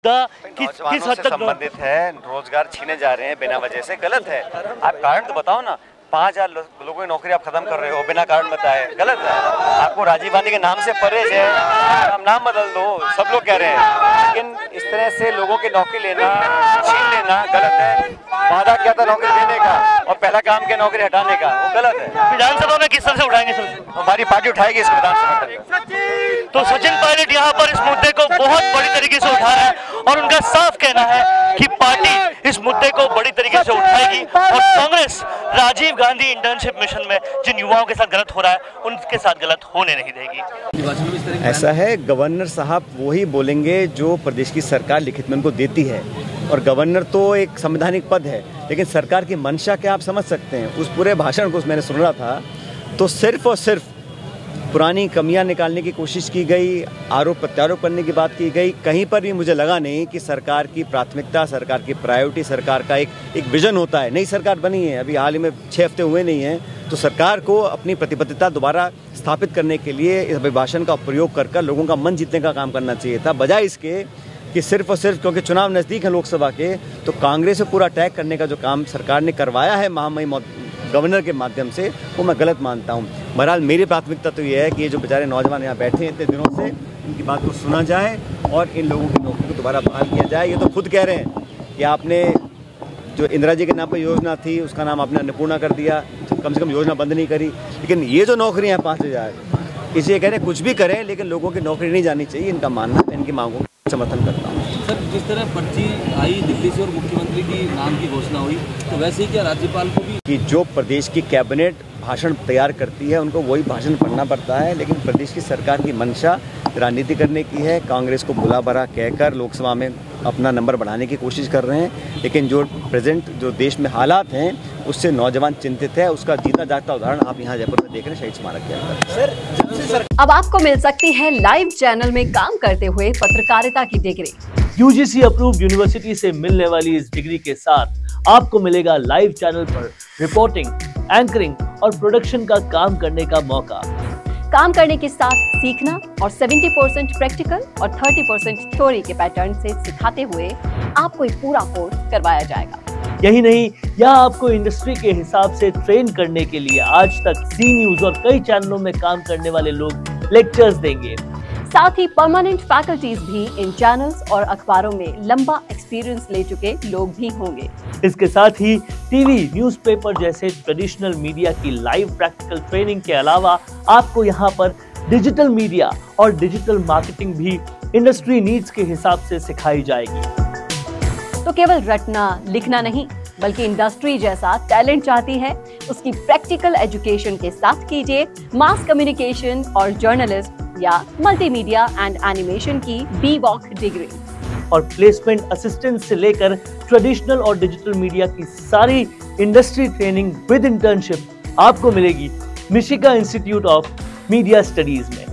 मुद्दा किस हद तक संबंधित है? रोजगार छीने जा रहे हैं बिना वजह से, गलत है। आप कारण तो बताओ ना। 5000 लोगों की नौकरी आप खत्म कर रहे हो बिना कारण बताए, गलत है। आपको राजीव गांधी के नाम से परहेज है, आप नाम बदल दो, सब लोग कह रहे हैं। लेकिन इस तरह से लोगों की नौकरी लेना, छीन लेना गलत है। वादा किया था नौकरी देने का और पहला काम किया नौकरी हटाने का, वो गलत है। विधानसभा में किस तरह से उठाएंगे सर? हमारी पार्टी उठाएगी इसको विधानसभा में। तो सचिन पायलट यहाँ पर इस मुद्दे को बहुत बड़ी तरीके से उठा रहे हैं और उनका साफ कहना है कि पार्टी इस मुद्दे को बड़ी तरीके से उठाएगी और कांग्रेस राजीव गांधी इंटर्नशिप मिशन में जिन युवाओं के साथ गलत हो रहा है उनके साथ गलत होने नहीं देगी। ऐसा है, गवर्नर साहब वही बोलेंगे जो प्रदेश की सरकार लिखित में उनको देती है, और गवर्नर तो एक संवैधानिक पद है, लेकिन सरकार की मंशा क्या आप समझ सकते हैं? उस पूरे भाषण को मैंने सुन रहा था तो सिर्फ और सिर्फ पुरानी कमियां निकालने की कोशिश की गई, आरोप प्रत्यारोप करने की बात की गई। कहीं पर भी मुझे लगा नहीं कि सरकार की प्राथमिकता, सरकार की प्रायोरिटी, सरकार का एक विजन होता है। नई सरकार बनी है, अभी हाल ही में 6 हफ्ते हुए नहीं हैं, तो सरकार को अपनी प्रतिबद्धता दोबारा स्थापित करने के लिए इस अभिभाषण का प्रयोग कर लोगों का मन जीतने का काम करना चाहिए था, बजाय इसके कि सिर्फ और सिर्फ क्योंकि चुनाव नज़दीक है लोकसभा के, तो कांग्रेस से पूरा अटैक करने का जो काम सरकार ने करवाया है महामहिम गवर्नर के माध्यम से, वो मैं गलत मानता हूँ। बहरहाल मेरी प्राथमिकता तो ये है कि ये जो बेचारे नौजवान यहाँ बैठे हैं इतने दिनों से, इनकी बात को सुना जाए और इन लोगों की नौकरी को दोबारा बहाल किया जाए। ये तो खुद कह रहे हैं कि आपने जो इंदिरा जी के नाम पर योजना थी उसका नाम आपने अन्नपूर्णा कर दिया, कम से कम योजना बंद नहीं करी। लेकिन ये जो नौकरियाँ 5000, इसे कह रहे हैं कुछ भी करें लेकिन लोगों की नौकरी नहीं जानी चाहिए, इनका मानना, इनकी मांगों का समर्थन करता हूँ। सर, जिस तरह पर्ची आई दिल्ली से और मुख्यमंत्री की नाम की घोषणा हुई, तो वैसे ही क्या राज्यपाल को भी कि जो प्रदेश की कैबिनेट भाषण तैयार करती है उनको वही भाषण पढ़ना पड़ता है, लेकिन प्रदेश की सरकार की मंशा राजनीति करने की है, कांग्रेस को बुला भरा कहकर लोकसभा में अपना नंबर बढ़ाने की कोशिश कर रहे हैं। लेकिन जो प्रेजेंट जो देश में हालात हैं उससे नौजवान चिंतित है, उसका जीता जागता उदाहरण आप यहाँ जयपुर में देख रहे हैं शहीद स्मारक के अंदर। अब आपको मिल सकती है लाइव चैनल में काम करते हुए पत्रकारिता की डिग्री। यूजीसी अप्रूव्ड यूनिवर्सिटी से मिलने वाली इस डिग्री के साथ आपको मिलेगा लाइव चैनल पर रिपोर्टिंग, एंकरिंग और प्रोडक्शन का काम करने का मौका। काम करने के साथ सीखना और 70% प्रैक्टिकल और 30% थ्योरी के पैटर्न से सिखाते हुए आपको एक पूरा कोर्स करवाया जाएगा। यही नहीं, यहाँ आपको इंडस्ट्री के हिसाब से ट्रेन करने के लिए आज तक सी न्यूज और कई चैनलों में काम करने वाले लोग लेक्चर्स देंगे। साथ ही परमानेंट फैकल्टीज भी इन चैनल्स और अखबारों में लंबा एक्सपीरियंस ले चुके लोग भी होंगे। इसके साथ ही टीवी, न्यूज़पेपर जैसे ट्रेडिशनल मीडिया की लाइव प्रैक्टिकल ट्रेनिंग के अलावा आपको यहाँ पर डिजिटल मीडिया और डिजिटल मार्केटिंग भी इंडस्ट्री नीड्स के हिसाब से सिखाई जाएगी। तो केवल रटना लिखना नहीं, बल्कि इंडस्ट्री जैसा टैलेंट चाहती है, उसकी प्रैक्टिकल एजुकेशन के साथ कीजिए मास कम्युनिकेशन और जर्नलिस्ट या मल्टीमीडिया एंड एनिमेशन की BVOC डिग्री। और प्लेसमेंट असिस्टेंट से लेकर ट्रेडिशनल और डिजिटल मीडिया की सारी इंडस्ट्री ट्रेनिंग विद इंटर्नशिप आपको मिलेगी मिशिगा इंस्टीट्यूट ऑफ मीडिया स्टडीज में।